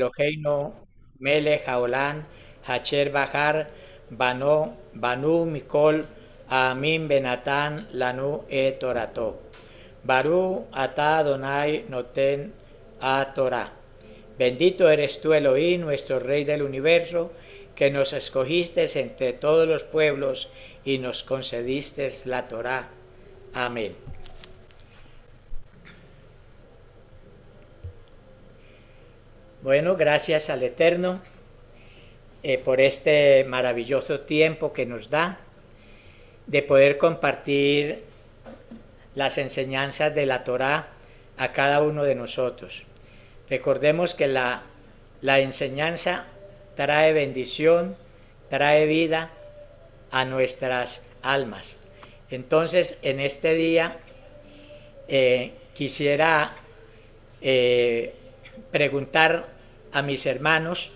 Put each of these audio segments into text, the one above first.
Eloheinu, Melech Haolam, Hacher Bahar, Banu Mikol, Amin Benatan, Lanu e Torato. Baru Ata Adonai Noten a Torah. Bendito eres tú, Elohim, nuestro Rey del universo, que nos escogiste entre todos los pueblos y nos concediste la Torah. Amén. Bueno, gracias al Eterno por este maravilloso tiempo que nos da de poder compartir las enseñanzas de la Torá a cada uno de nosotros. Recordemos que la enseñanza trae bendición, trae vida a nuestras almas. Entonces, en este día quisiera preguntar a mis hermanos,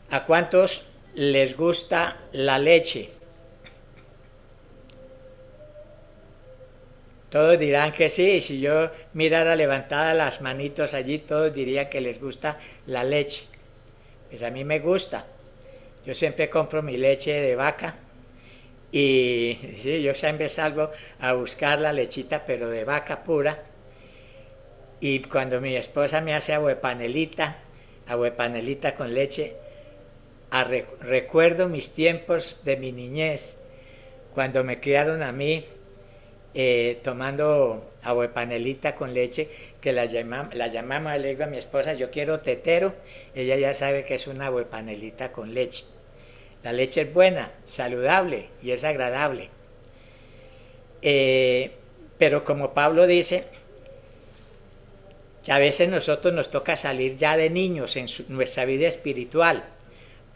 ¿a cuántos les gusta la leche? Todos dirán que sí, si yo mirara levantadas las manitos allí, todos dirían que les gusta la leche. Pues a mí me gusta. Yo siempre compro mi leche de vaca y sí, yo siempre salgo a buscar la lechita, pero de vaca pura. Y cuando mi esposa me hace aguapanelita con leche, recuerdo mis tiempos de mi niñez, cuando me criaron a mí, tomando aguapanelita con leche, que la llamamos, le digo a mi esposa, yo quiero tetero, ella ya sabe que es una aguapanelita con leche. La leche es buena, saludable y es agradable. Pero como Pablo dice, que a veces nosotros nos toca salir ya de niños en nuestra vida espiritual,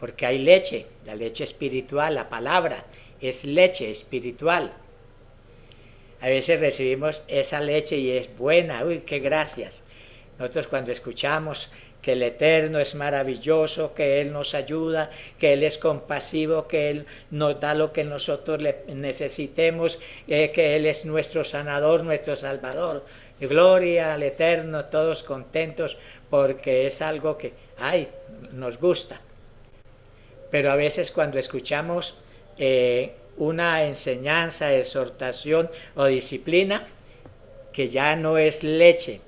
porque hay leche, la leche espiritual, la palabra es leche espiritual. A veces recibimos esa leche y es buena, uy, qué gracias. Nosotros cuando escuchamos que el Eterno es maravilloso, que Él nos ayuda, que Él es compasivo, que Él nos da lo que nosotros necesitemos, que Él es nuestro sanador, nuestro salvador. Gloria al Eterno, todos contentos porque es algo que nos gusta. Pero a veces cuando escuchamos una enseñanza, exhortación o disciplina, que ya no es leche,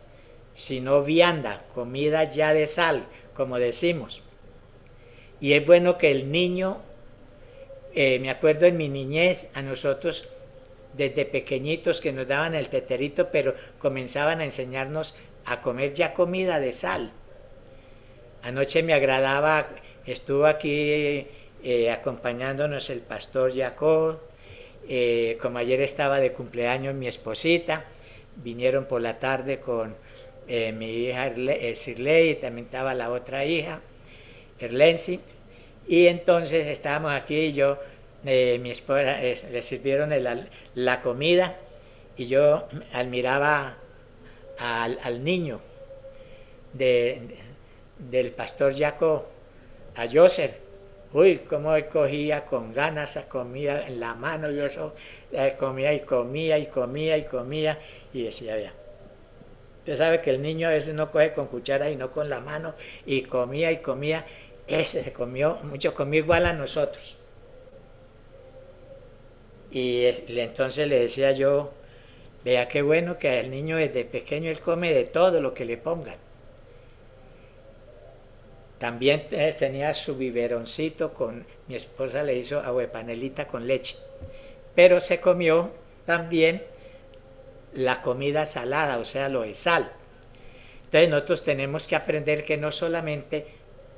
sino vianda, comida ya de sal, como decimos. Y es bueno que el niño, me acuerdo en mi niñez, a nosotros desde pequeñitos que nos daban el teterito, pero comenzaban a enseñarnos a comer ya comida de sal. Anoche me agradaba, estuvo aquí acompañándonos el pastor Jacob, como ayer estaba de cumpleaños mi esposita, vinieron por la tarde con mi hija Sirley, y también estaba la otra hija, Erlensi, y entonces estábamos aquí y yo, mi esposa, le sirvieron la comida y yo admiraba al niño del pastor Jacob, a Joseph. Uy, cómo él cogía con ganas esa comida en la mano, yo eso comía y comía y comía y comía y decía, vea, usted sabe que el niño a veces no coge con cuchara y no con la mano, y comía y comía, ese se comió, mucho comió igual a nosotros. Y entonces le decía yo, vea qué bueno que el niño desde pequeño él come de todo lo que le pongan. También tenía su biberoncito, con mi esposa le hizo aguapanelita con leche, pero se comió también la comida salada, o sea, lo de sal. Entonces nosotros tenemos que aprender que no solamente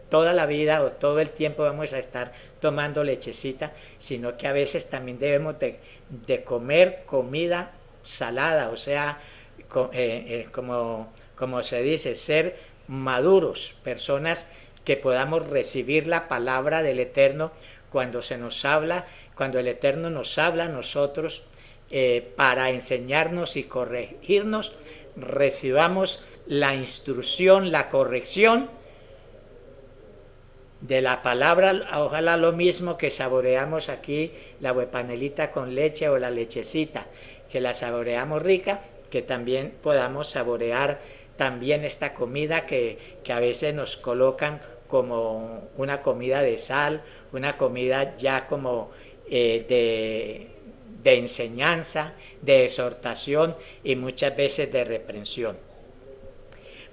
toda la vida o todo el tiempo vamos a estar tomando lechecita, sino que a veces también debemos de comer comida salada, o sea, como se dice, ser maduros, personas que podamos recibir la palabra del Eterno cuando se nos habla, cuando el Eterno nos habla a nosotros para enseñarnos y corregirnos, recibamos la instrucción, la corrección de la palabra, ojalá lo mismo que saboreamos aquí la huepanelita con leche o la lechecita, que la saboreamos rica, que también podamos saborear también esta comida que a veces nos colocan como una comida de sal, una comida ya como de enseñanza, de exhortación y muchas veces de reprensión.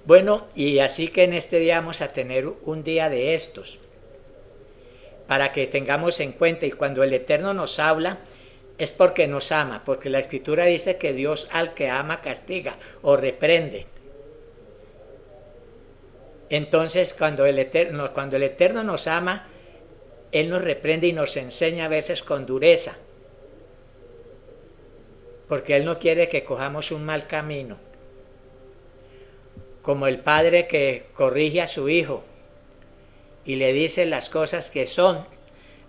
Bueno, y así que en este día vamos a tener un día de estos, para que tengamos en cuenta, y cuando el Eterno nos habla, es porque nos ama, porque la Escritura dice que Dios al que ama castiga o reprende. Entonces, cuando el Eterno nos ama, Él nos reprende y nos enseña a veces con dureza, porque Él no quiere que cojamos un mal camino. Como el padre que corrige a su hijo y le dice las cosas que son,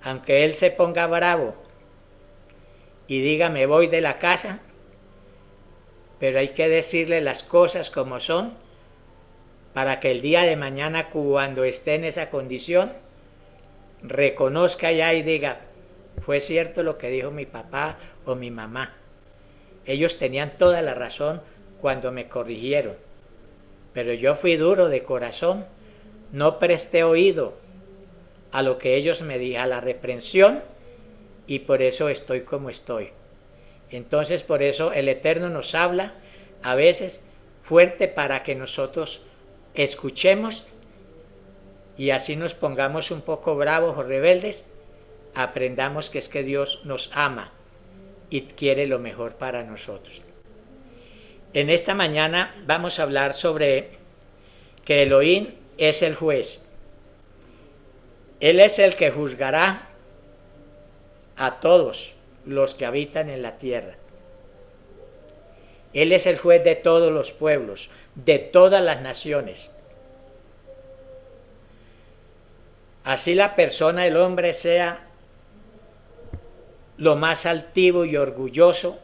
aunque él se ponga bravo y diga me voy de la casa, pero hay que decirle las cosas como son para que el día de mañana, cuando esté en esa condición, reconozca ya y diga, fue cierto lo que dijo mi papá o mi mamá. Ellos tenían toda la razón cuando me corrigieron, pero yo fui duro de corazón, no presté oído a lo que ellos me dijeron, a la reprensión, y por eso estoy como estoy. Entonces, por eso el Eterno nos habla a veces fuerte para que nosotros escuchemos y así nos pongamos un poco bravos o rebeldes, aprendamos que es que Dios nos ama y quiere lo mejor para nosotros. En esta mañana vamos a hablar sobre que Elohim es el juez. Él es el que juzgará a todos los que habitan en la tierra. Él es el juez de todos los pueblos, de todas las naciones. Así la persona, el hombre, sea lo más altivo y orgulloso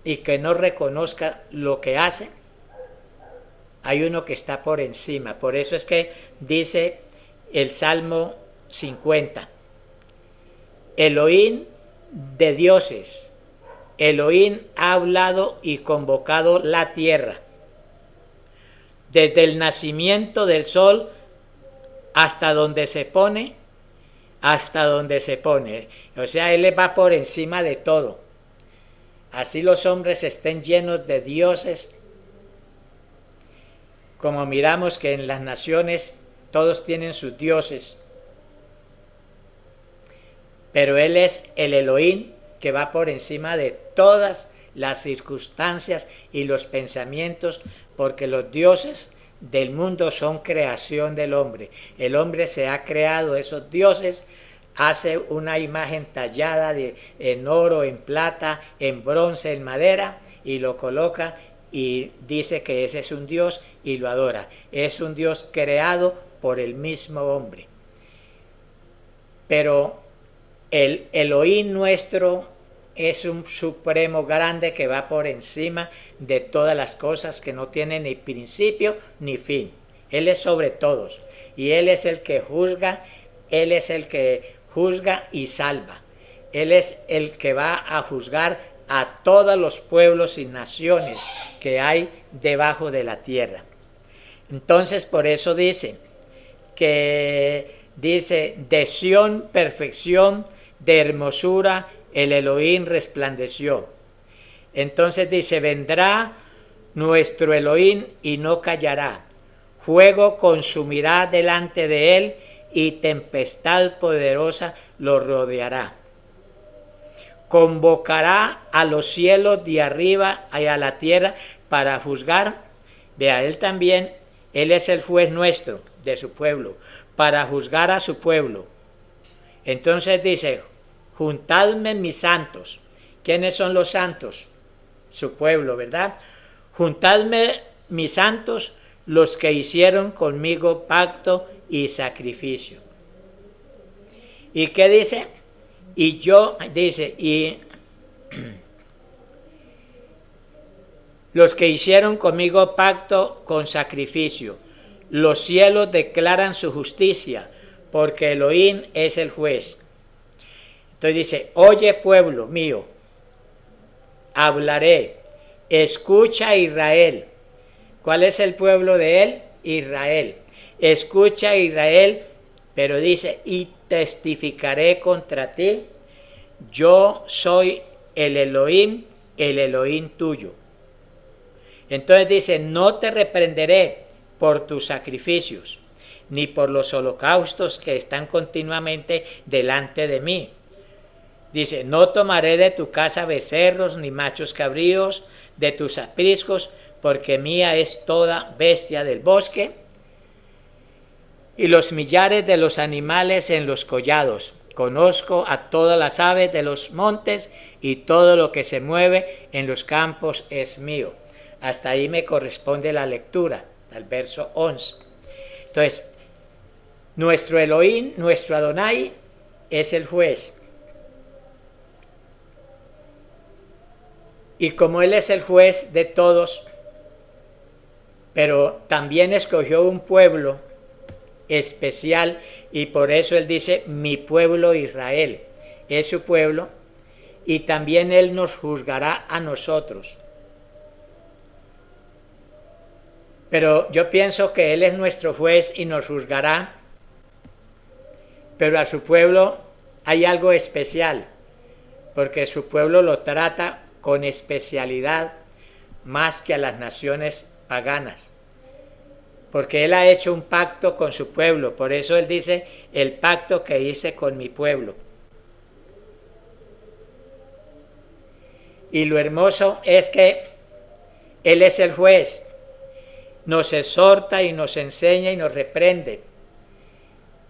y que no reconozca lo que hace, hay uno que está por encima. Por eso es que dice el Salmo 50, Elohim de dioses, Elohim ha hablado y convocado la tierra, desde el nacimiento del sol hasta donde se pone, o sea, Él va por encima de todo. Así los hombres estén llenos de dioses, como miramos que en las naciones todos tienen sus dioses, pero Él es el Elohim que va por encima de todas las circunstancias y los pensamientos, porque los dioses del mundo son creación del hombre. El hombre se ha creado esos dioses, hace una imagen tallada en oro, en plata, en bronce, en madera, y lo coloca y dice que ese es un dios y lo adora. Es un dios creado por el mismo hombre. Pero el Elohim nuestro es un supremo grande que va por encima de todas las cosas, que no tiene ni principio ni fin. Él es sobre todos y Él es el que juzga, Él es el que juzga y salva. Él es el que va a juzgar a todos los pueblos y naciones que hay debajo de la tierra. Entonces, por eso dice de Sión perfección, de hermosura el Elohim resplandeció. Entonces dice, vendrá nuestro Elohim y no callará, fuego consumirá delante de él y tempestad poderosa lo rodeará. Convocará a los cielos de arriba y a la tierra para juzgar. Vea, él también, él es el juez nuestro de su pueblo, para juzgar a su pueblo. Entonces dice, juntadme mis santos. ¿Quiénes son los santos? Su pueblo, ¿verdad? Juntadme mis santos, los que hicieron conmigo pacto y sacrificio. ¿Y qué dice? Y yo, dice, y los que hicieron conmigo pacto con sacrificio. Los cielos declaran su justicia, porque Elohim es el juez. Entonces dice, oye pueblo mío, hablaré, escucha Israel, ¿Cuál es el pueblo de él? Israel. Escucha, Israel, pero dice, y testificaré contra ti, yo soy el Elohim tuyo. Entonces dice, no te reprenderé por tus sacrificios, ni por los holocaustos que están continuamente delante de mí. Dice, no tomaré de tu casa becerros ni machos cabríos de tus apriscos, porque mía es toda bestia del bosque y los millares de los animales en los collados. Conozco a todas las aves de los montes y todo lo que se mueve en los campos es mío. Hasta ahí me corresponde la lectura, al verso 11. Entonces, nuestro Elohim, nuestro Adonai, es el juez. Y como Él es el juez de todos, pero también escogió un pueblo especial, y por eso Él dice, mi pueblo Israel es su pueblo, y también Él nos juzgará a nosotros. Pero yo pienso que Él es nuestro juez y nos juzgará, pero a su pueblo hay algo especial, porque su pueblo lo trata con especialidad más que a las naciones paganas, porque Él ha hecho un pacto con su pueblo. Por eso Él dice, el pacto que hice con mi pueblo. Y lo hermoso es que Él es el juez, nos exhorta y nos enseña y nos reprende.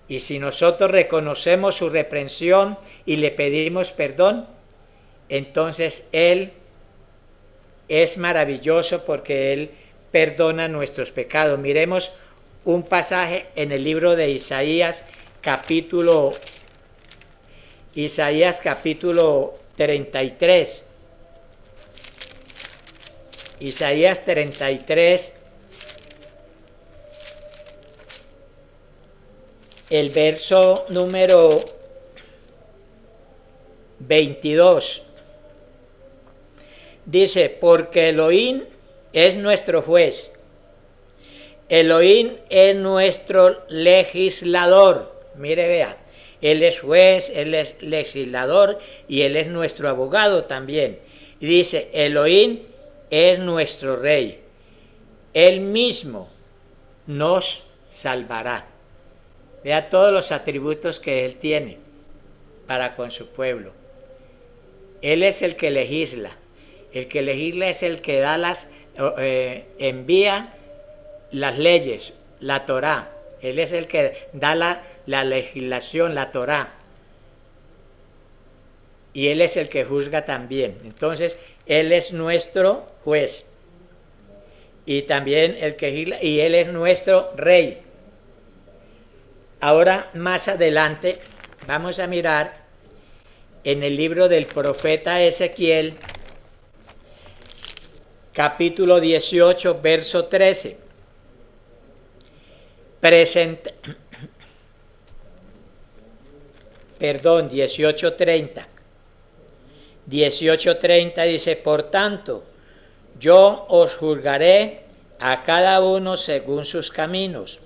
Y si nosotros reconocemos su reprensión y le pedimos perdón, entonces Él es maravilloso, porque Él perdona nuestros pecados. Miremos un pasaje en el libro de Isaías capítulo 33. Isaías 33, el verso número 22. Dice, porque Elohim es nuestro juez, Elohim es nuestro legislador. Mire, vea, Él es juez, Él es legislador y Él es nuestro abogado también. Y dice, Elohim es nuestro rey, Él mismo nos salvará. Vea todos los atributos que Él tiene para con su pueblo. Él es el que legisla. El que legisla es el que da envía las leyes, la Torá. Él es el que da la legislación, la Torá. Y Él es el que juzga también. Entonces, Él es nuestro juez. Y también el que legisla, y Él es nuestro rey. Ahora, más adelante, vamos a mirar en el libro del profeta Ezequiel, capítulo 18, verso 13. 18:30. 18:30 dice, por tanto, yo os juzgaré a cada uno según sus caminos.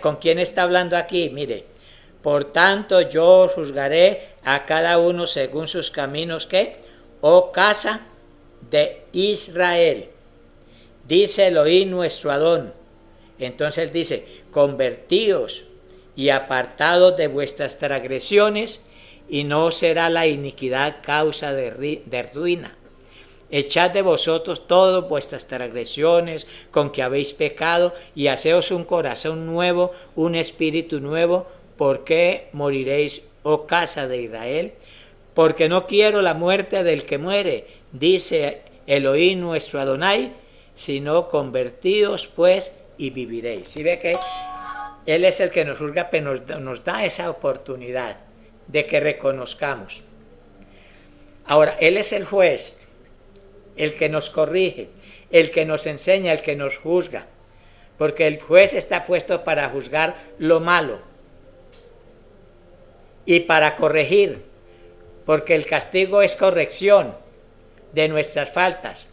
¿Con quién está hablando aquí? Mire, por tanto, yo os juzgaré a cada uno según sus caminos, ¿qué? Oh casa de Israel, dice Elohim nuestro Adón. Entonces dice, convertíos y apartados de vuestras transgresiones, y no será la iniquidad causa de ruina. Echad de vosotros todas vuestras transgresiones con que habéis pecado, y haceos un corazón nuevo, un espíritu nuevo. ¿Por qué moriréis, oh casa de Israel? Porque no quiero la muerte del que muere, dice Elohim nuestro Adonai, sino convertíos pues y viviréis. ¿Sí ve que Él es el que nos juzga, pero nos da esa oportunidad de que reconozcamos? Ahora, Él es el juez, el que nos corrige, el que nos enseña, el que nos juzga, porque el juez está puesto para juzgar lo malo y para corregir, porque el castigo es corrección de nuestras faltas.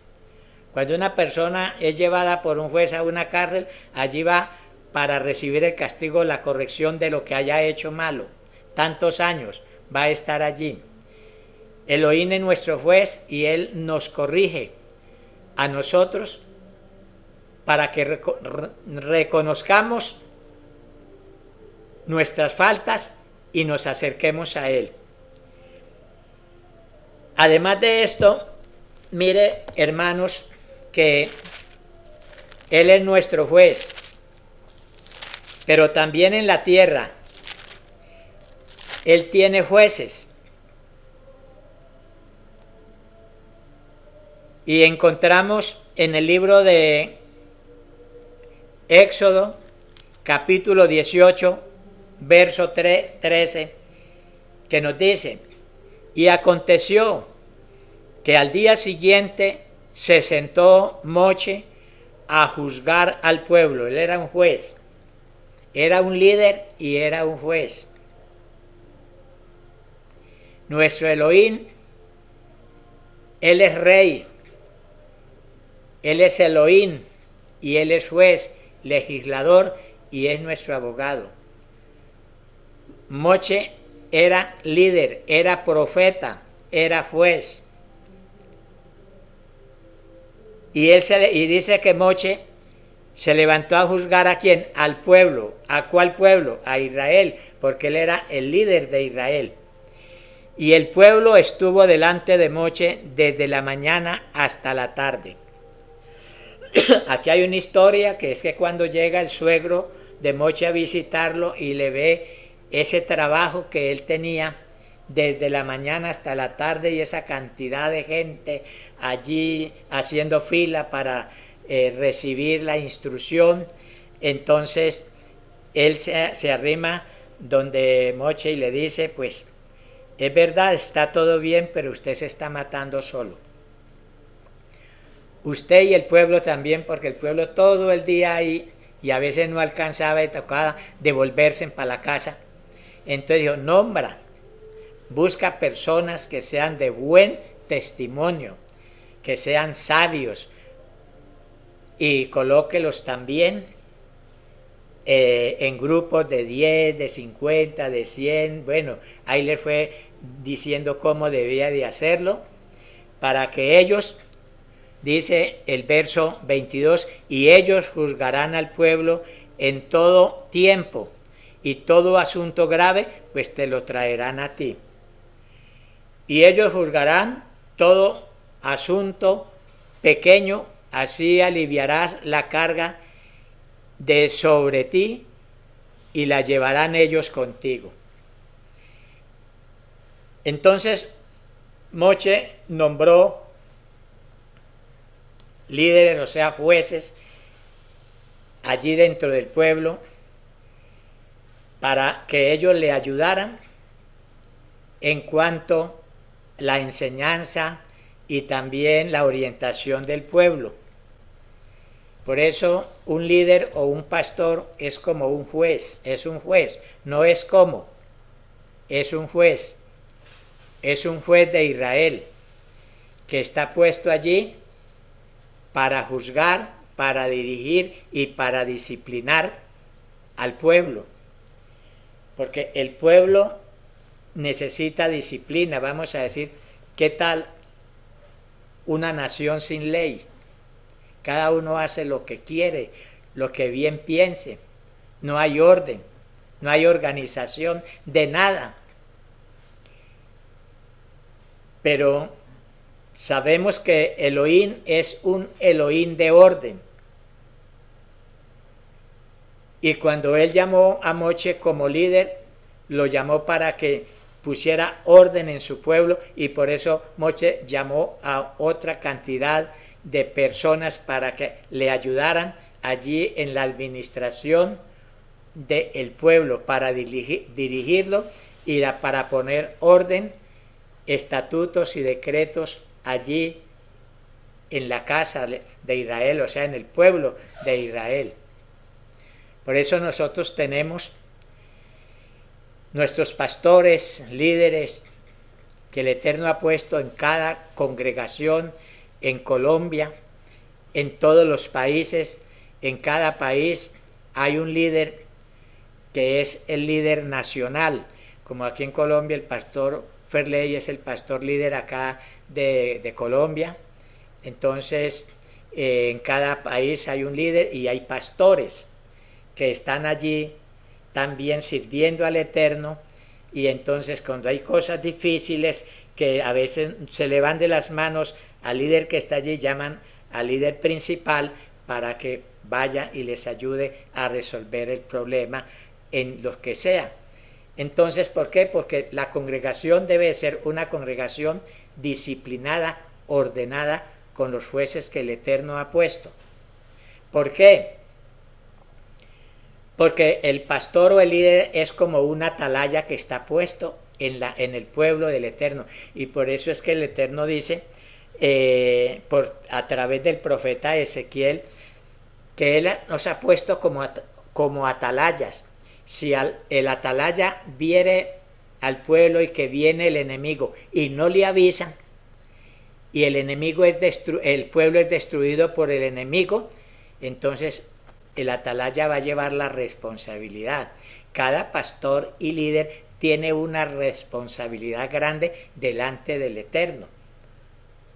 Cuando una persona es llevada por un juez a una cárcel, allí va para recibir el castigo, la corrección de lo que haya hecho malo. Tantos años va a estar allí. Elohim es nuestro juez y Él nos corrige a nosotros para que reconozcamos nuestras faltas y nos acerquemos a Él. Además de esto, mire, hermanos, que Él es nuestro juez, pero también en la tierra Él tiene jueces. Y encontramos en el libro de Éxodo, capítulo 18, verso 13, que nos dice: y aconteció que al día siguiente se sentó Moche a juzgar al pueblo. Él era un juez, era un líder y era un juez. Nuestro Elohim, Él es rey, Él es Elohim y Él es juez, legislador y es nuestro abogado. Moche era líder, era profeta, era juez. Y dice que Moche se levantó a juzgar ¿a quién? Al pueblo. ¿A cuál pueblo? A Israel, porque él era el líder de Israel. Y el pueblo estuvo delante de Moche desde la mañana hasta la tarde. Aquí hay una historia que es que cuando llega el suegro de Moche a visitarlo y le ve ese trabajo que él tenía desde la mañana hasta la tarde y esa cantidad de gente allí haciendo fila para recibir la instrucción, entonces él se arrima donde Moche y le dice: pues es verdad, está todo bien, pero usted se está matando solo. Usted y el pueblo también, porque el pueblo todo el día ahí y a veces no alcanzaba y tocaba devolverse para la casa. Entonces dijo: nombra, busca personas que sean de buen testimonio, que sean sabios, y colóquelos también en grupos de 10, de 50, de 100. Bueno, ahí le fue diciendo cómo debía de hacerlo, para que ellos, dice el verso 22, y ellos juzgarán al pueblo en todo tiempo, y todo asunto grave, pues te lo traerán a ti. Y ellos juzgarán todo asunto pequeño, así aliviarás la carga de sobre ti y la llevarán ellos contigo. Entonces Moche nombró líderes, o sea, jueces, allí dentro del pueblo, para que ellos le ayudaran en cuanto a la enseñanza y también la orientación del pueblo. Por eso un líder o un pastor es como un juez, es un juez, no es como, es un juez de Israel que está puesto allí para juzgar, para dirigir y para disciplinar al pueblo, porque el pueblo necesita disciplina. Vamos a decir, ¿qué tal una nación sin ley? Cada uno hace lo que quiere, lo que bien piense, no hay orden, no hay organización de nada. Pero sabemos que Elohim es un Elohim de orden. Y cuando él llamó a Moche como líder, lo llamó para que pusiera orden en su pueblo, y por eso Moche llamó a otra cantidad de personas para que le ayudaran allí en la administración del pueblo, para dirigirlo y para poner orden, estatutos y decretos allí en la casa de Israel, o sea, en el pueblo de Israel. Por eso nosotros tenemos nuestros pastores, líderes, que el Eterno ha puesto en cada congregación en Colombia, en todos los países, en cada país hay un líder que es el líder nacional, como aquí en Colombia el pastor Ferley es el pastor líder acá de Colombia. Entonces en cada país hay un líder y hay pastores que están allí también sirviendo al Eterno, y entonces cuando hay cosas difíciles que a veces se le van de las manos al líder que está allí, llaman al líder principal para que vaya y les ayude a resolver el problema en lo que sea. Entonces, ¿por qué? Porque la congregación debe ser una congregación disciplinada, ordenada, con los jueces que el Eterno ha puesto. ¿Por qué? Porque el pastor o el líder es como una atalaya que está puesto en el pueblo del Eterno. Y por eso es que el Eterno dice, a través del profeta Ezequiel, que Él nos ha puesto como atalayas. Si el atalaya viere al pueblo y que viene el enemigo y no le avisan, y el pueblo es destruido por el enemigo, entonces el atalaya va a llevar la responsabilidad. Cada pastor y líder tiene una responsabilidad grande delante del Eterno.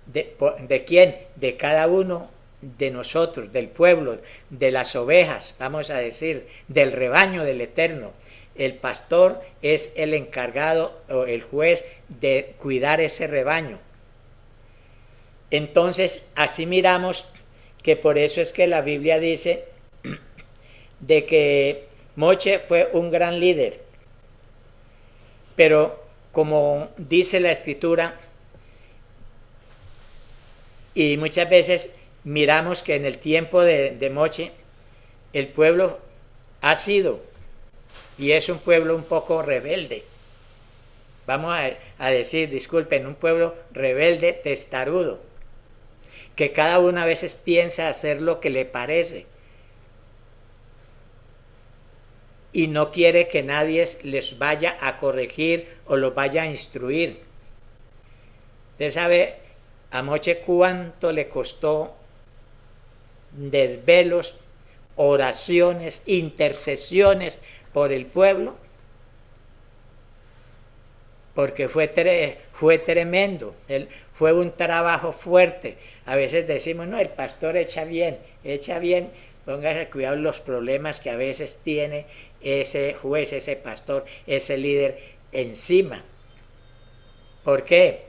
¿De quién? De cada uno de nosotros, del pueblo, de las ovejas, vamos a decir, del rebaño del Eterno. El pastor es el encargado o el juez de cuidar ese rebaño. Entonces, así miramos que por eso es que la Biblia dice de que Moche fue un gran líder. Pero como dice la Escritura, y muchas veces miramos que en el tiempo de Moche, el pueblo ha sido y es un pueblo un poco rebelde. Vamos a decir, disculpen, un pueblo rebelde, testarudo, que cada uno a veces piensa hacer lo que le parece y no quiere que nadie les vaya a corregir o los vaya a instruir. Usted sabe a Moche cuánto le costó desvelos, oraciones, intercesiones por el pueblo, porque fue tremendo, fue un trabajo fuerte. A veces decimos, no, el pastor echa bien, póngase cuidado los problemas que a veces tiene ese juez, ese pastor, ese líder encima. ¿Por qué?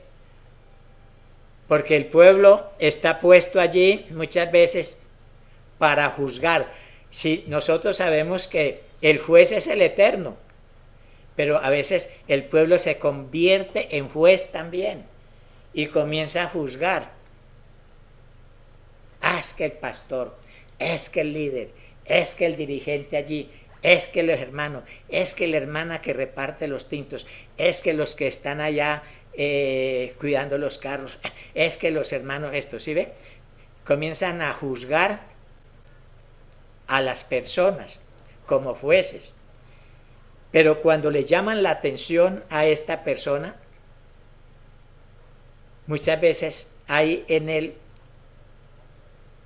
Porque el pueblo está puesto allí muchas veces para juzgar. Si nosotros sabemos que el juez es el Eterno, pero a veces el pueblo se convierte en juez también y comienza a juzgar. Es que el pastor, es que el líder, es que el dirigente allí, es que los hermanos, es que la hermana que reparte los tintos, es que los que están allá cuidando los carros, es que los hermanos, esto, ¿sí ve? Comienzan a juzgar a las personas como jueces. Pero cuando le llaman la atención a esta persona, muchas veces hay en él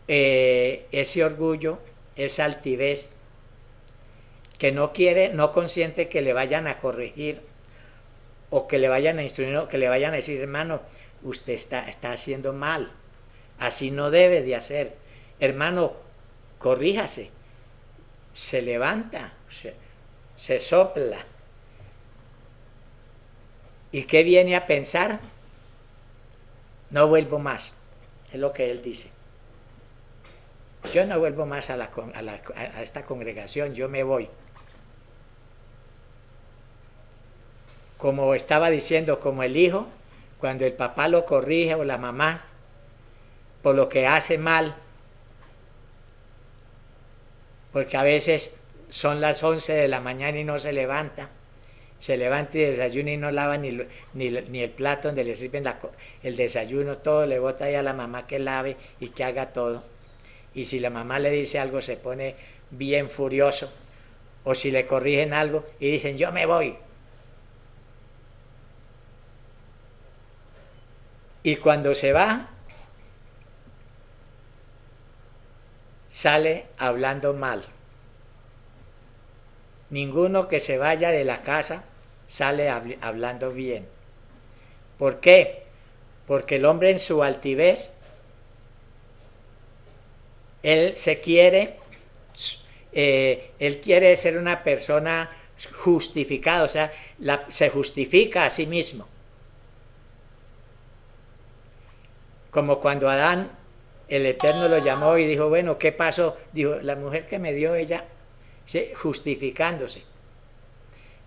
ese orgullo, esa altivez, que no quiere, no consiente que le vayan a corregir o que le vayan a instruir o que le vayan a decir, hermano, usted está haciendo mal, así no debe de hacer, hermano, corríjase. Se levanta, se sopla. ¿Y qué viene a pensar? No vuelvo más, es lo que él dice. Yo no vuelvo más a esta congregación, yo me voy. Como estaba diciendo, como el hijo, cuando el papá lo corrige o la mamá por lo que hace mal, porque a veces son las 11 de la mañana y no se levanta y desayuna y no lava ni el plato donde le sirven el desayuno, todo le bota ahí a la mamá que lave y que haga todo. Y si la mamá le dice algo se pone bien furioso, o si le corrigen algo y dicen yo me voy. Y cuando se va, sale hablando mal. Ninguno que se vaya de la casa sale hablando bien. ¿Por qué? Porque el hombre en su altivez, él quiere ser una persona justificada, o sea, se justifica a sí mismo. Como cuando Adán, el Eterno lo llamó y dijo, bueno, ¿qué pasó? Dijo, la mujer que me dio ella, justificándose.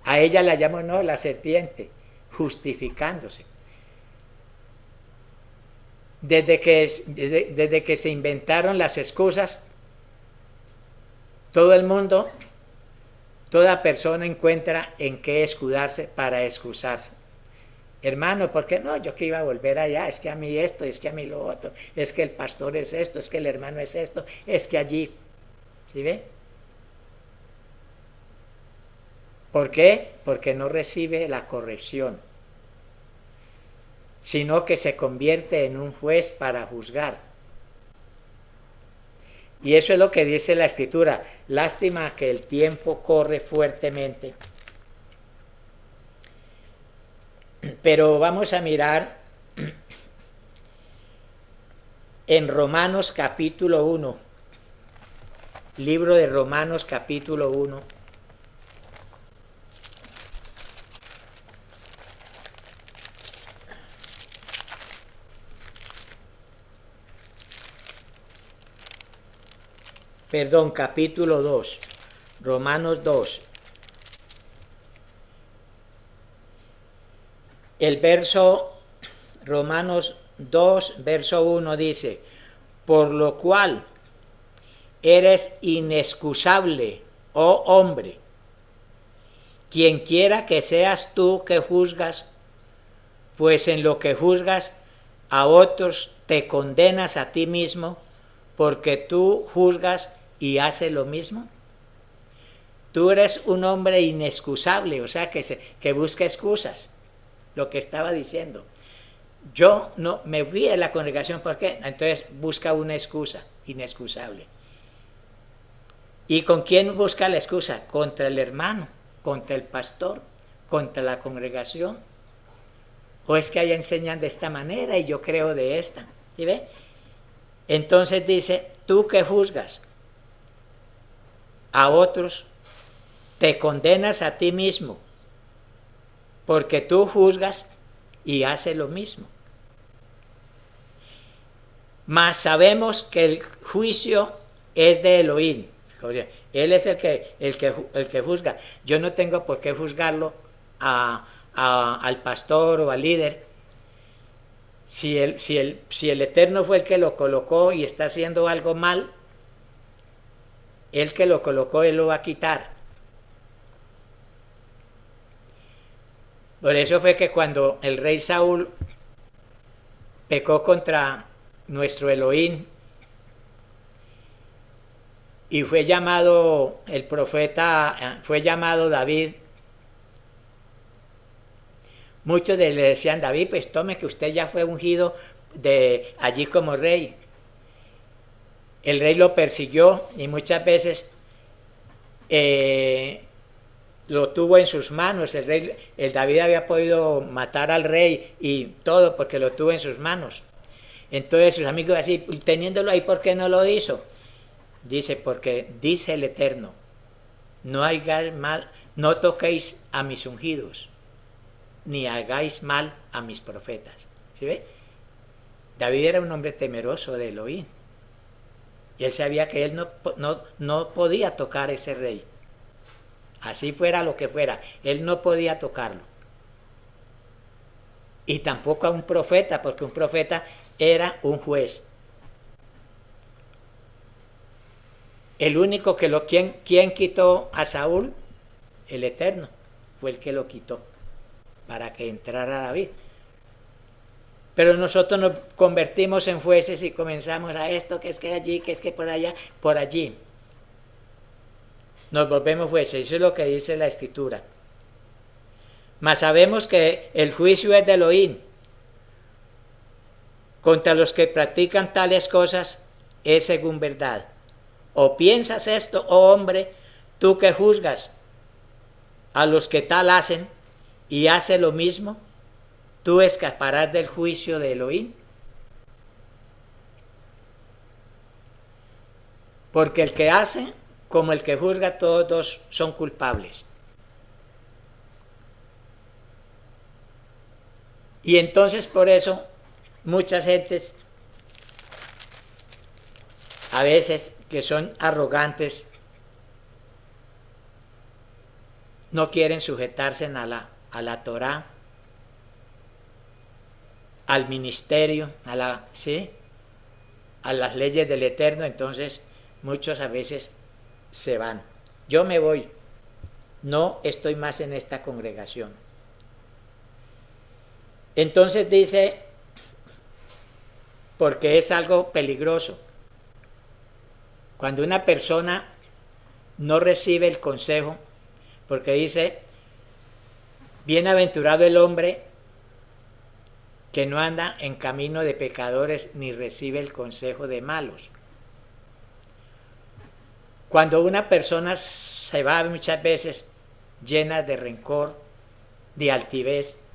A ella la llamó, no, la serpiente, justificándose. Desde que se inventaron las excusas, todo el mundo, toda persona encuentra en qué escudarse para excusarse. Hermano, ¿por qué no? Yo que iba a volver allá, es que a mí esto, es que a mí lo otro, es que el pastor es esto, es que el hermano es esto, es que allí. ¿Sí ve? ¿Por qué? Porque no recibe la corrección, sino que se convierte en un juez para juzgar. Y eso es lo que dice la Escritura. Lástima que el tiempo corre fuertemente. Pero vamos a mirar en Romanos capítulo 1, libro de Romanos capítulo 1. Perdón, capítulo 2, Romanos 2. El verso, Romanos 2, verso 1 dice, por lo cual eres inexcusable, oh hombre, quien quiera que seas tú que juzgas, pues en lo que juzgas a otros te condenas a ti mismo, porque tú juzgas y haces lo mismo. Tú eres un hombre inexcusable, o sea, que busca excusas. Lo que estaba diciendo. Yo no me fui de la congregación, ¿por qué? Entonces busca una excusa, inexcusable. ¿Y con quién busca la excusa? Contra el hermano, contra el pastor, contra la congregación. O es que allá enseñan de esta manera y yo creo de esta. ¿Sí ve? Entonces dice, tú que juzgas a otros, te condenas a ti mismo, porque tú juzgas y haces lo mismo. Mas sabemos que el juicio es de Elohim. Él es el que juzga. Yo no tengo por qué juzgarlo al pastor o al líder. Si el Eterno fue el que lo colocó y está haciendo algo mal, el que lo colocó, él lo va a quitar. Por eso fue que cuando el rey Saúl pecó contra nuestro Elohim y fue llamado el profeta, fue llamado David, muchos le decían, David, pues tome que usted ya fue ungido de allí como rey. El rey lo persiguió y muchas veces lo tuvo en sus manos. El David había podido matar al rey y todo porque lo tuvo en sus manos. Entonces sus amigos así, teniéndolo ahí, ¿por qué no lo hizo? Dice, porque dice el Eterno, no hagáis mal, no toquéis a mis ungidos, ni hagáis mal a mis profetas. ¿Sí ve? David era un hombre temeroso de Elohim. Y él sabía que él no podía tocar a ese rey. Así fuera lo que fuera, él no podía tocarlo. Y tampoco a un profeta, porque un profeta era un juez. El único ¿quién quitó a Saúl? El Eterno fue el que lo quitó para que entrara David. Pero nosotros nos convertimos en jueces y comenzamos a esto, que es que allí, que es que por allá, por allí. Nos volvemos jueces, eso es lo que dice la Escritura. Mas sabemos que el juicio es de Elohim. Contra los que practican tales cosas es según verdad. ¿O piensas esto, oh hombre, tú que juzgas a los que tal hacen y hace lo mismo? ¿Tú escaparás del juicio de Elohim? Porque el que hace como el que juzga, todos dos son culpables. Y entonces por eso muchas gentes, a veces que son arrogantes, no quieren sujetarse a la Torá, al ministerio, ¿sí? A las leyes del Eterno. Entonces muchos a veces se van. Yo me voy, no estoy más en esta congregación. Entonces dice, porque es algo peligroso, cuando una persona no recibe el consejo, porque dice, bienaventurado el hombre que no anda en camino de pecadores ni recibe el consejo de malos. Cuando una persona se va muchas veces llena de rencor, de altivez,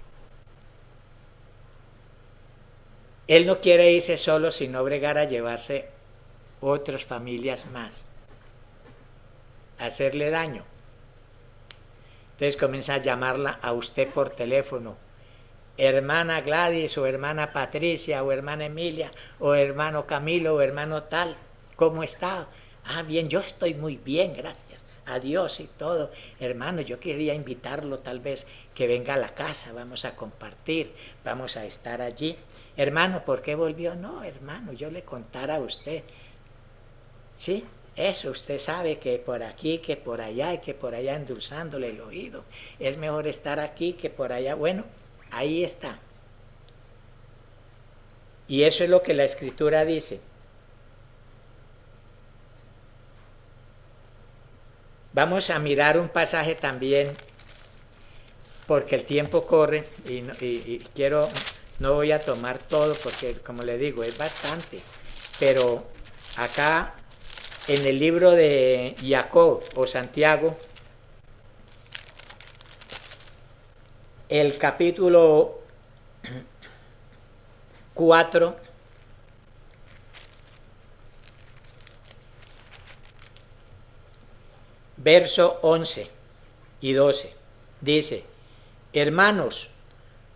él no quiere irse solo, sino bregar a llevarse otras familias más, hacerle daño. Entonces comienza a llamarla a usted por teléfono, hermana Gladys, o hermana Patricia, o hermana Emilia, o hermano Camilo, o hermano tal, ¿cómo está? Ah, bien, yo estoy muy bien, gracias a Dios y todo. Hermano, yo quería invitarlo tal vez que venga a la casa, vamos a compartir, vamos a estar allí. Hermano, ¿por qué volvió? No, hermano, yo le contara a usted. ¿Sí? Eso, usted sabe que por aquí, que por allá, y que por allá endulzándole el oído. Es mejor estar aquí que por allá. Bueno, ahí está. Y eso es lo que la Escritura dice. Vamos a mirar un pasaje también, porque el tiempo corre y no voy a tomar todo, porque como le digo, es bastante. Pero acá en el libro de Jacob o Santiago, el capítulo 4, verso 11 y 12, dice, hermanos,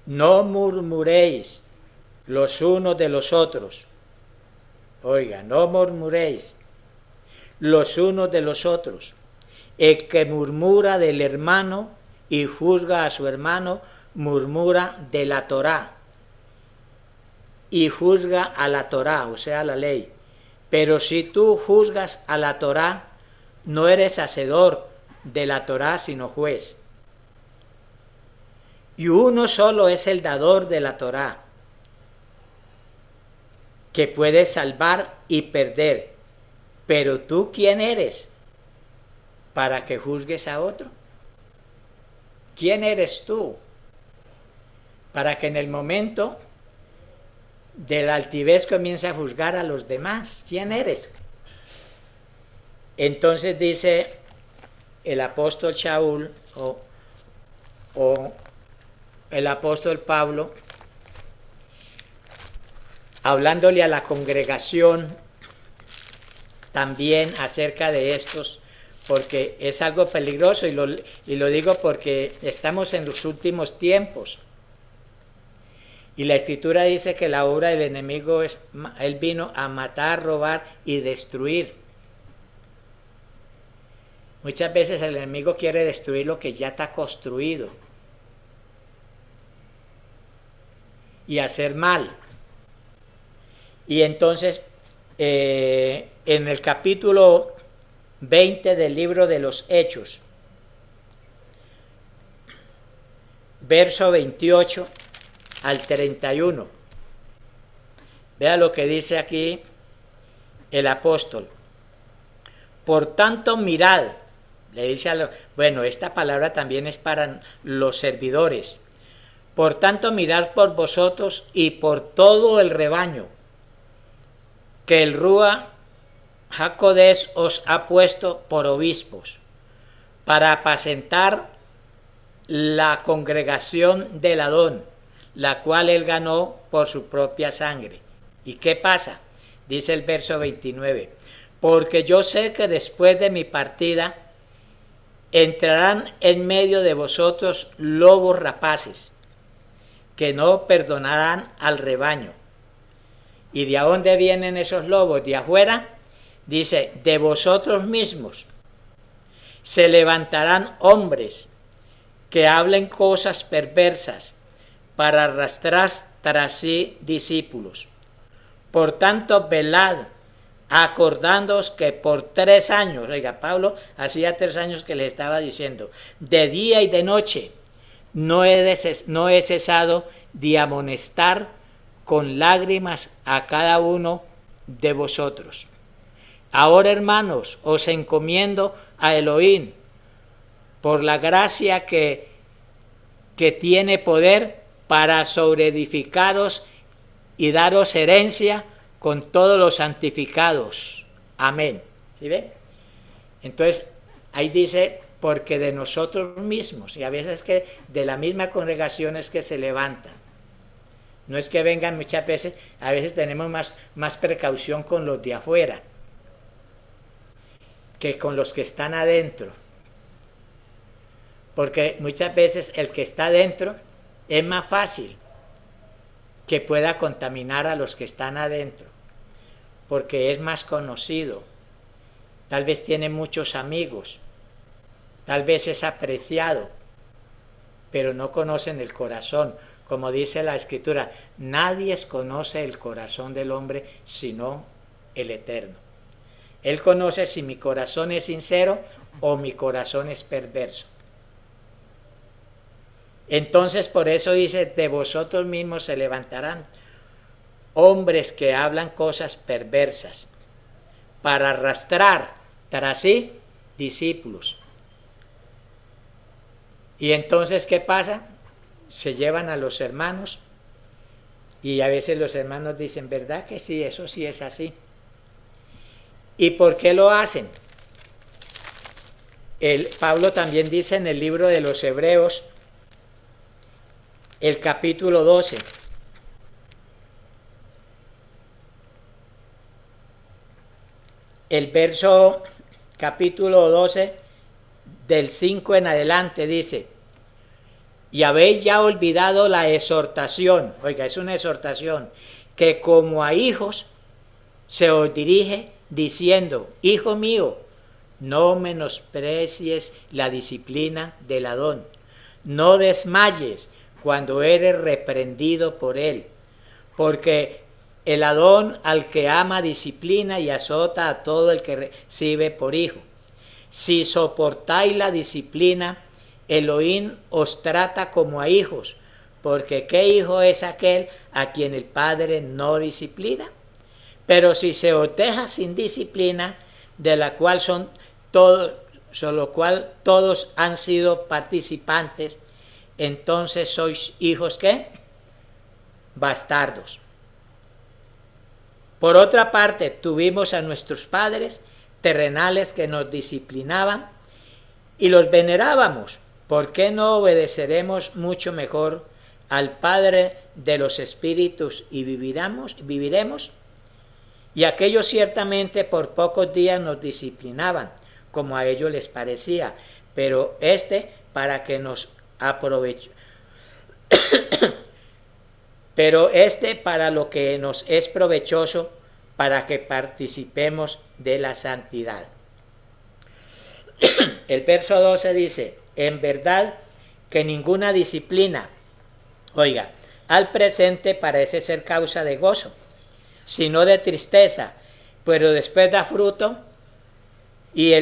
no murmuréis los unos de los otros. Oiga, no murmuréis los unos de los otros. El que murmura del hermano y juzga a su hermano, murmura de la Torá y juzga a la Torá, o sea, la ley. Pero si tú juzgas a la Torá, no eres hacedor de la Torá, sino juez. Y uno solo es el dador de la Torá, que puede salvar y perder. Pero tú, ¿quién eres para que juzgues a otro? ¿Quién eres tú para que en el momento de la altivez comience a juzgar a los demás? ¿Quién eres? Entonces dice el apóstol Shaul o el apóstol Pablo, hablándole a la congregación también acerca de estos, porque es algo peligroso, y lo digo porque estamos en los últimos tiempos. Y la Escritura dice que la obra del enemigo él vino a matar, robar y destruir. Muchas veces el enemigo quiere destruir lo que ya está construido y hacer mal. Y entonces, en el capítulo 20 del libro de los Hechos, verso 28 al 31, vea lo que dice aquí el apóstol. Por tanto, mirad, le dice bueno, esta palabra también es para los servidores. Por tanto, mirad por vosotros y por todo el rebaño, que el Rúa Jacodés os ha puesto por obispos para apacentar la congregación del Adón, la cual él ganó por su propia sangre. ¿Y qué pasa? Dice el verso 29, porque yo sé que después de mi partida entrarán en medio de vosotros lobos rapaces, que no perdonarán al rebaño. ¿Y de dónde vienen esos lobos? ¿De afuera? Dice, de vosotros mismos se levantarán hombres que hablen cosas perversas para arrastrar tras sí discípulos. Por tanto, velad, acordándoos que por 3 años, oiga, Pablo hacía 3 años que le estaba diciendo, de día y de noche no he cesado de amonestar con lágrimas a cada uno de vosotros. Ahora, hermanos, os encomiendo a Elohim por la gracia que tiene poder para sobreedificaros y daros herencia con todos los santificados. Amén. ¿Sí ven? Entonces, ahí dice, porque de nosotros mismos, y a veces que de la misma congregación es que se levantan. No es que vengan muchas veces, a veces tenemos más precaución con los de afuera que con los que están adentro. Porque muchas veces el que está adentro es más fácil que pueda contaminar a los que están adentro, porque es más conocido, tal vez tiene muchos amigos, tal vez es apreciado, pero no conocen el corazón. Como dice la Escritura, nadie conoce el corazón del hombre sino el Eterno. Él conoce si mi corazón es sincero o mi corazón es perverso. Entonces, por eso dice, de vosotros mismos se levantarán hombres que hablan cosas perversas para arrastrar tras sí discípulos. Y entonces, ¿qué pasa? Se llevan a los hermanos y a veces los hermanos dicen, ¿verdad que sí? Eso sí es así. ¿Y por qué lo hacen? Pablo también dice en el libro de los Hebreos, el capítulo 12, el verso capítulo 12 del 5 en adelante dice, y habéis ya olvidado la exhortación, oiga, es una exhortación, que como a hijos se os dirige diciendo, hijo mío, no menosprecies la disciplina del Adón, no desmayes cuando eres reprendido por él, porque el Adón al que ama disciplina y azota a todo el que recibe por hijo. Si soportáis la disciplina, Elohim os trata como a hijos, porque ¿qué hijo es aquel a quien el Padre no disciplina? Pero si se os deja sin disciplina, de la cual todos han sido participantes, entonces sois hijos ¿qué? Bastardos. Por otra parte, tuvimos a nuestros padres terrenales que nos disciplinaban y los venerábamos. ¿Por qué no obedeceremos mucho mejor al Padre de los espíritus y viviremos? Y aquellos ciertamente por pocos días nos disciplinaban, como a ellos les parecía, pero para que nos aproveche. Pero para lo que nos es provechoso, para que participemos de la santidad. El verso 12 dice, en verdad que ninguna disciplina, oiga, al presente parece ser causa de gozo, sino de tristeza, pero después da fruto, y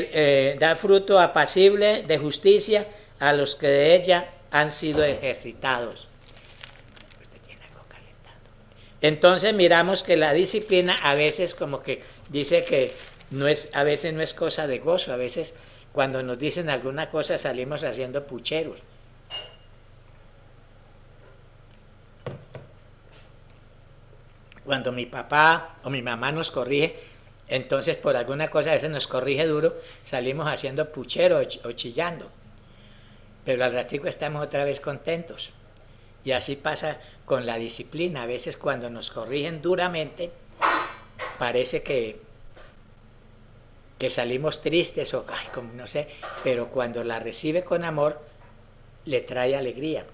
da fruto apacible de justicia a los que de ella han sido ejercitados. Entonces miramos que la disciplina a veces como que dice que a veces no es cosa de gozo, a veces cuando nos dicen alguna cosa salimos haciendo pucheros. Cuando mi papá o mi mamá nos corrige, Entonces, por alguna cosa a veces nos corrige duro, salimos haciendo puchero o chillando. Pero al ratico estamos otra vez contentos. Y así pasa con la disciplina. A veces cuando nos corrigen duramente, parece que salimos tristes o ay, como no sé, pero cuando la recibe con amor, le trae alegría.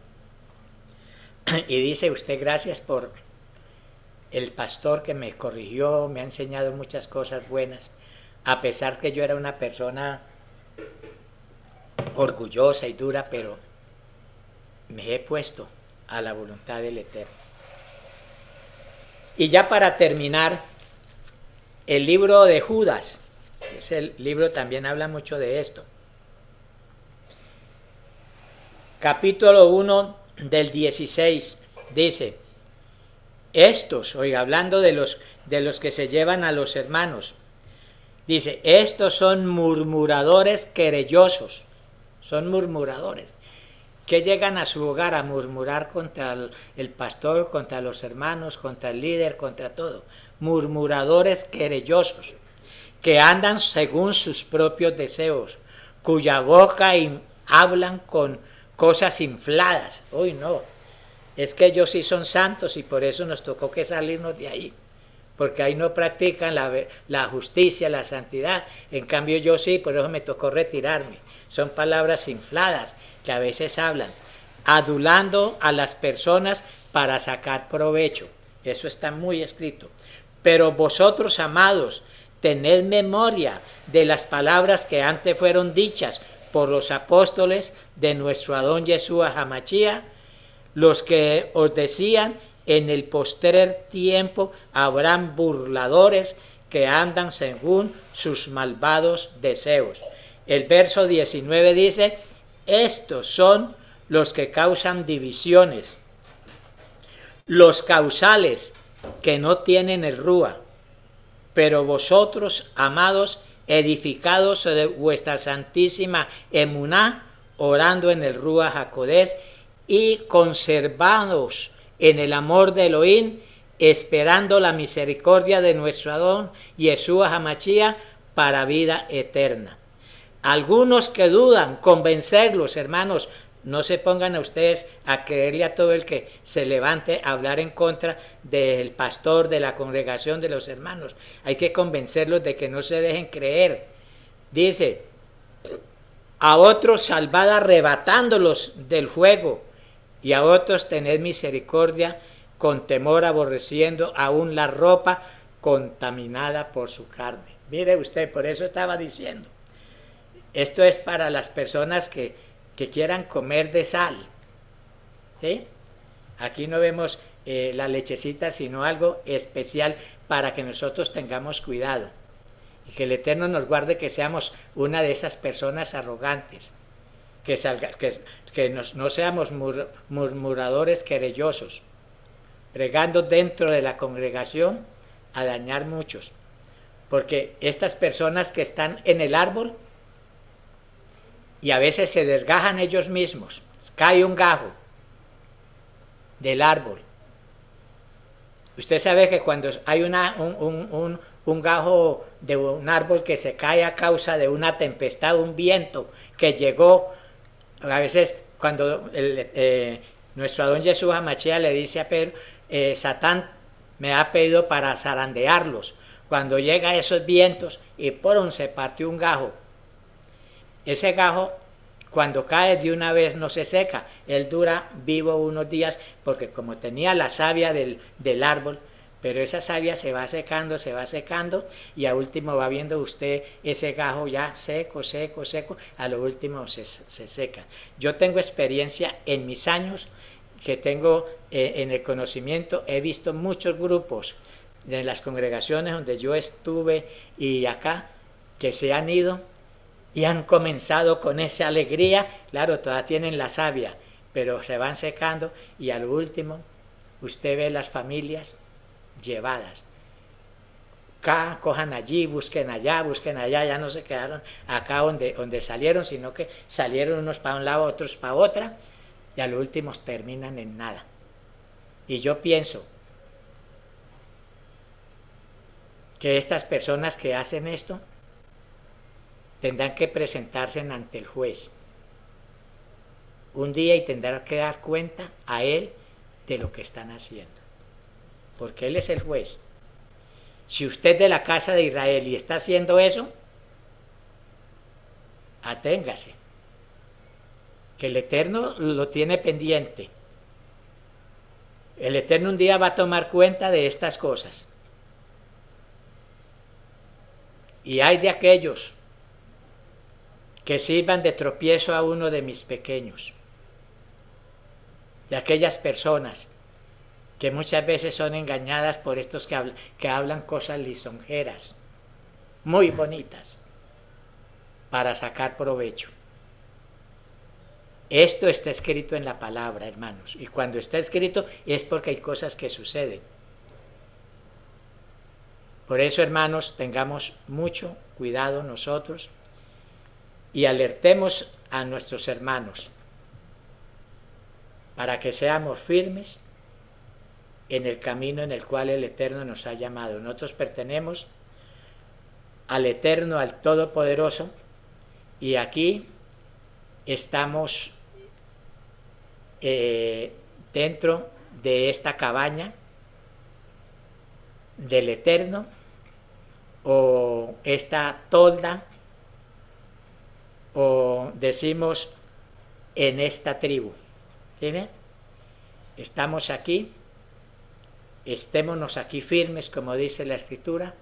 Y dice usted, gracias por el pastor que me corrigió, me ha enseñado muchas cosas buenas, a pesar que yo era una persona orgullosa y dura, pero me he puesto a la voluntad del Eterno. Y ya para terminar, el libro de Judas, ese libro también habla mucho de esto. Capítulo 1 del 16 dice, estos, oiga, hablando de los que se llevan a los hermanos, dice, estos son murmuradores querellosos, son murmuradores, que llegan a su hogar a murmurar contra el pastor, contra los hermanos, contra el líder, contra todo. Murmuradores querellosos, que andan según sus propios deseos, cuya boca hablan con cosas infladas. Uy, no, es que ellos sí son santos y por eso nos tocó que salirnos de ahí, porque ahí no practican la justicia, la santidad. En cambio yo sí, por eso me tocó retirarme. Son palabras infladas que a veces hablan, adulando a las personas para sacar provecho. Eso está muy escrito. Pero vosotros, amados, tened memoria de las palabras que antes fueron dichas por los apóstoles de nuestro Adón Yeshua Hamashia, los que os decían, en el postrer tiempo habrán burladores que andan según sus malvados deseos. El verso 19 dice, estos son los que causan divisiones, los causales que no tienen el rúa. Pero vosotros, amados, edificados sobre vuestra santísima emuná, orando en el Rúa Jacodés y conservados en el amor de Elohim, esperando la misericordia de nuestro Adón Yeshua Hamashia para vida eterna. Algunos que dudan, convencerlos, hermanos, no se pongan a ustedes a creerle a todo el que se levante a hablar en contra del pastor, de la congregación, de los hermanos. Hay que convencerlos de que no se dejen creer. Dice, a otros salvad arrebatándolos del fuego, y a otros tened misericordia, con temor aborreciendo aún la ropa contaminada por su carne. Mire usted, por eso estaba diciendo, esto es para las personas que quieran comer de sal, ¿sí? Aquí no vemos la lechecita, sino algo especial para que nosotros tengamos cuidado y que el Eterno nos guarde que seamos una de esas personas arrogantes, que no seamos murmuradores querellosos, pregando dentro de la congregación a dañar muchos, porque estas personas que están en el árbol y a veces se desgajan ellos mismos, cae un gajo del árbol. Usted sabe que cuando hay un gajo de un árbol que se cae a causa de una tempestad, un viento que llegó, a veces cuando nuestro Adón Yeshua Hamashia le dice a Pedro, Satán me ha pedido para zarandearlos, cuando llega esos vientos y por se partió un gajo. Ese gajo, cuando cae de una vez no se seca, él dura vivo unos días, porque como tenía la savia del árbol, pero esa savia se va secando, y a último va viendo usted ese gajo ya seco, a lo último se seca. Yo tengo experiencia en mis años que tengo en el conocimiento, he visto muchos grupos de las congregaciones donde yo estuve y acá, que se han ido y han comenzado con esa alegría, claro, todavía tienen la savia, pero se van secando y al último usted ve las familias llevadas. Acá, cojan allí, busquen allá, ya no se quedaron acá donde salieron, sino que salieron unos para un lado, otros para otra, y al último terminan en nada. Y yo pienso, que estas personas que hacen esto tendrán que presentarse ante el juez un día y tendrán que dar cuenta a él de lo que están haciendo, porque él es el juez. Si usted es de la casa de Israel y está haciendo eso, aténgase, que el Eterno lo tiene pendiente. El Eterno un día va a tomar cuenta de estas cosas. Y hay de aquellos que sirvan de tropiezo a uno de mis pequeños, de aquellas personas que muchas veces son engañadas por estos que hablan cosas lisonjeras, muy bonitas, para sacar provecho. Esto está escrito en la palabra, hermanos, y cuando está escrito es porque hay cosas que suceden. Por eso, hermanos, tengamos mucho cuidado nosotros y alertemos a nuestros hermanos para que seamos firmes en el camino en el cual el Eterno nos ha llamado. Nosotros pertenecemos al Eterno, al Todopoderoso, y aquí estamos dentro de esta cabaña del Eterno, o esta tolda, o decimos en esta tribu. ¿Sí ven? Estamos aquí, estémonos aquí firmes, como dice la Escritura,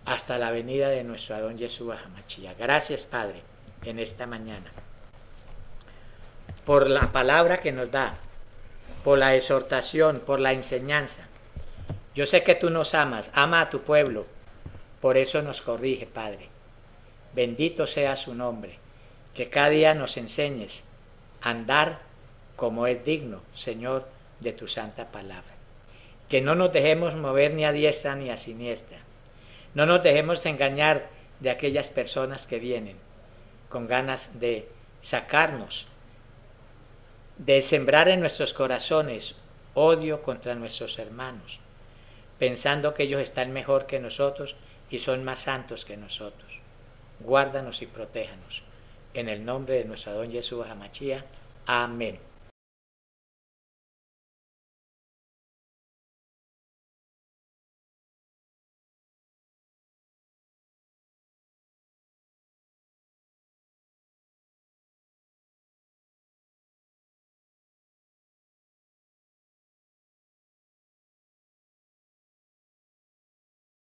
hasta la venida de nuestro Adón Yeshua HaMashiach. Gracias, Padre, en esta mañana, por la palabra que nos da, por la exhortación, por la enseñanza. Yo sé que tú nos amas, ama a tu pueblo, por eso nos corrige, Padre. Bendito sea su nombre, que cada día nos enseñes a andar como es digno, Señor, de tu santa palabra. Que no nos dejemos mover ni a diestra ni a siniestra. No nos dejemos engañar de aquellas personas que vienen con ganas de sacarnos, de sembrar en nuestros corazones odio contra nuestros hermanos, pensando que ellos están mejor que nosotros y son más santos que nosotros. Guárdanos y protéjanos. En el nombre de nuestro Adón Yeshua HaMashiach. Amén.